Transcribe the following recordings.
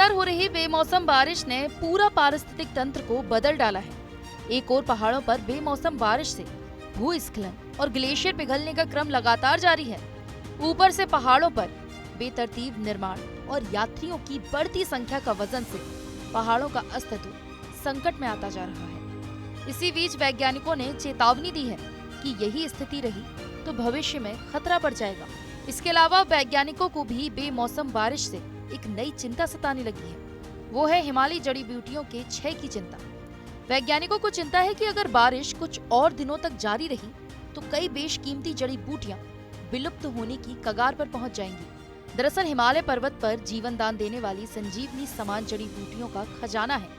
लगातार हो रही बेमौसम बारिश ने पूरा पारिस्थितिक तंत्र को बदल डाला है। एक ओर पहाड़ों पर बेमौसम बारिश से भूस्खलन और ग्लेशियर पिघलने का क्रम लगातार जारी है। ऊपर से पहाड़ों पर बेतरतीब निर्माण और यात्रियों की बढ़ती संख्या का वजन से पहाड़ों का अस्तित्व संकट में आता जा रहा है। इसी बीच वैज्ञानिकों ने चेतावनी दी है कि यही स्थिति रही तो भविष्य में खतरा बढ़ जाएगा। इसके अलावा वैज्ञानिकों को भी बेमौसम बारिश से एक नई चिंता सताने लगी है। वो है हिमालयी जड़ी बूटियों के क्षय की चिंता। वैज्ञानिकों को चिंता है कि अगर बारिश कुछ और दिनों तक जारी रही तो कई बेशकीमती जड़ी बूटियां विलुप्त होने की कगार पर पहुंच जाएंगी। दरअसल हिमालय पर्वत पर जीवन दान देने वाली संजीवनी समान जड़ी बूटियों का खजाना है।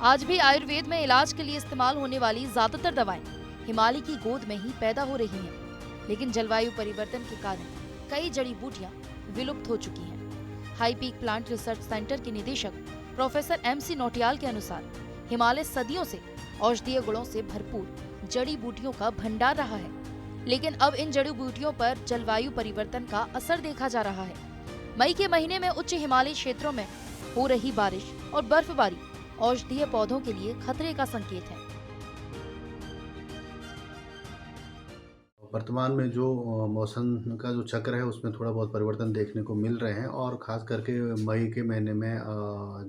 आज भी आयुर्वेद में इलाज के लिए इस्तेमाल होने वाली ज्यादातर दवाएं हिमालय की गोद में ही पैदा हो रही हैं, लेकिन जलवायु परिवर्तन के कारण कई जड़ी बूटियां विलुप्त हो चुकी हैं। High peak plant research centre के निदेशक प्रोफेसर MC नौटियाल के अनुसार हिमालय सदियों से औषधीय गुणों से भरपूर जड़ी बूटियों का भंडार रहा है, लेकिन अब इन जड़ी बूटियों पर जलवायु परिवर्तन का असर देखा जा रहा है। मई के महीने में उच्च हिमालयी क्षेत्रों में हो रही बारिश और बर्फबारी औषधीय पौधों के लिए खतरे का संकेत है। वर्तमान में जो मौसम का जो चक्र है उसमें थोड़ा बहुत परिवर्तन देखने को मिल रहे हैं और ख़ास करके मई के महीने में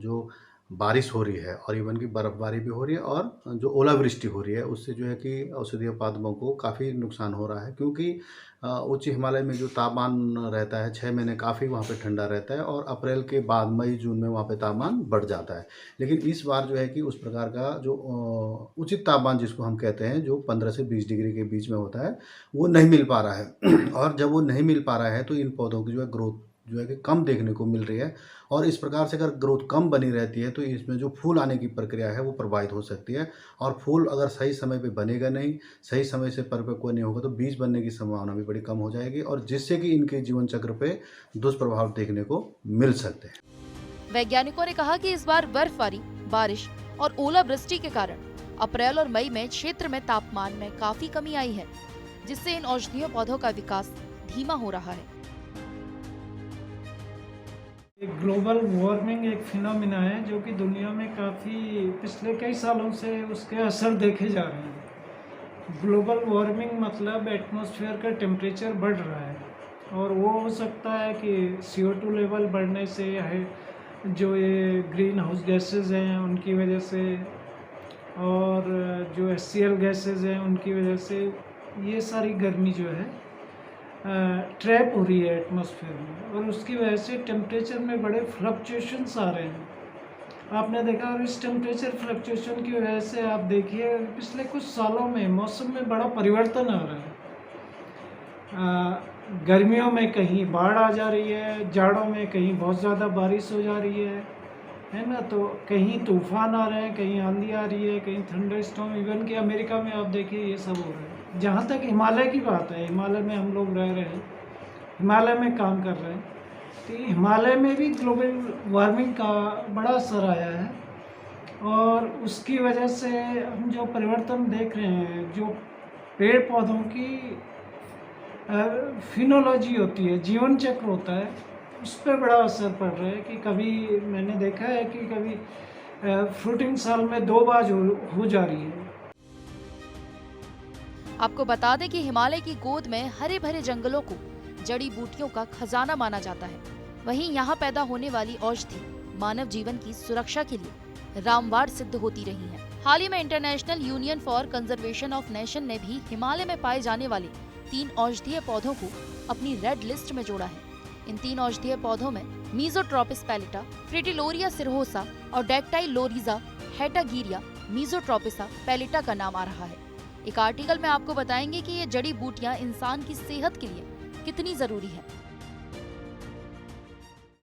जो बारिश हो रही है और इवन की बर्फ़बारी भी हो रही है और जो ओलावृष्टि हो रही है उससे जो है कि औषधीय पादपों को काफ़ी नुकसान हो रहा है, क्योंकि उच्च हिमालय में जो तापमान रहता है 6 महीने काफ़ी वहाँ पे ठंडा रहता है और अप्रैल के बाद मई जून में वहाँ पे तापमान बढ़ जाता है। लेकिन इस बार जो है कि उस प्रकार का जो उचित तापमान जिसको हम कहते हैं जो 15 से 20 डिग्री के बीच में होता है वो नहीं मिल पा रहा है और जब वो नहीं मिल पा रहा है तो इन पौधों की जो है ग्रोथ जो है कि कम देखने को मिल रही है और इस प्रकार से अगर ग्रोथ कम बनी रहती है तो इसमें जो फूल आने की प्रक्रिया है वो प्रभावित हो सकती है और फूल अगर सही समय पे बनेगा नहीं, सही समय से परिपक्व नहीं होगा तो बीज बनने की संभावना भी बड़ी कम हो जाएगी और जिससे कि इनके जीवन चक्र पे दुष्प्रभाव देखने को मिल सकते हैं। वैज्ञानिकों ने कहा कि इस बार बर्फबारी, बारिश और ओलावृष्टि के कारण अप्रैल और मई में क्षेत्र में तापमान में काफी कमी आई है, जिससे इन औषधीय पौधों का विकास धीमा हो रहा है। ग्लोबल वार्मिंग एक फिनोमिना है जो कि दुनिया में काफ़ी पिछले कई सालों से उसके असर देखे जा रहे हैं। ग्लोबल वार्मिंग मतलब एटमॉस्फेयर का टेम्परेचर बढ़ रहा है और वो हो सकता है कि CO2 लेवल बढ़ने से है, जो ये ग्रीन हाउस गैसेस हैं उनकी वजह से और जो HCl गैसेस हैं उनकी वजह से ये सारी गर्मी जो है ट्रैप हो रही है एटमॉस्फेयर में और उसकी वजह से टेम्परेचर में बड़े फ्लक्चुएशंस आ रहे हैं। आपने देखा और इस टेम्परेचर फ्लक्चुएशन की वजह से आप देखिए पिछले कुछ सालों में मौसम में बड़ा परिवर्तन आ रहा है। गर्मियों में कहीं बाढ़ आ जा रही है, जाड़ों में कहीं बहुत ज़्यादा बारिश हो जा रही है ना, तो कहीं तूफान आ रहे हैं, कहीं आंधी आ रही है, कहीं थंडर स्टॉर्म, इवन कि अमेरिका में आप देखिए ये सब हो रहा है। जहाँ तक हिमालय की बात है, हिमालय में हम लोग रह रहे हैं, हिमालय में काम कर रहे हैं, तो हिमालय में भी ग्लोबल वार्मिंग का बड़ा असर आया है और उसकी वजह से हम जो परिवर्तन देख रहे हैं, जो पेड़ पौधों की फिनोलॉजी होती है, जीवन चक्र होता है, उस पर बड़ा असर पड़ रहा है कि कभी मैंने देखा है कि कभी फ्रूटिंग साल में 2 बार हो जा रही है। आपको बता दें कि हिमालय की गोद में हरे भरे जंगलों को जड़ी बूटियों का खजाना माना जाता है। वहीं यहाँ पैदा होने वाली औषधि मानव जीवन की सुरक्षा के लिए रामबाण सिद्ध होती रही है। हाल ही में international union for conservation of nation ने भी हिमालय में पाए जाने वाले 3 औषधीय पौधों को अपनी रेड लिस्ट में जोड़ा है। इन 3 औषधीय पौधों में मीजोट्रोपिस पैलेटा, फ्रिटिलोरिया सिरहोसा और डेक्टाइलोरिजा हेटागीरिया मीजोट्रोपिसा पैलेटा का नाम आ रहा है। एक आर्टिकल में आपको बताएंगे कि ये जड़ी बूटियां इंसान की सेहत के लिए कितनी जरूरी है।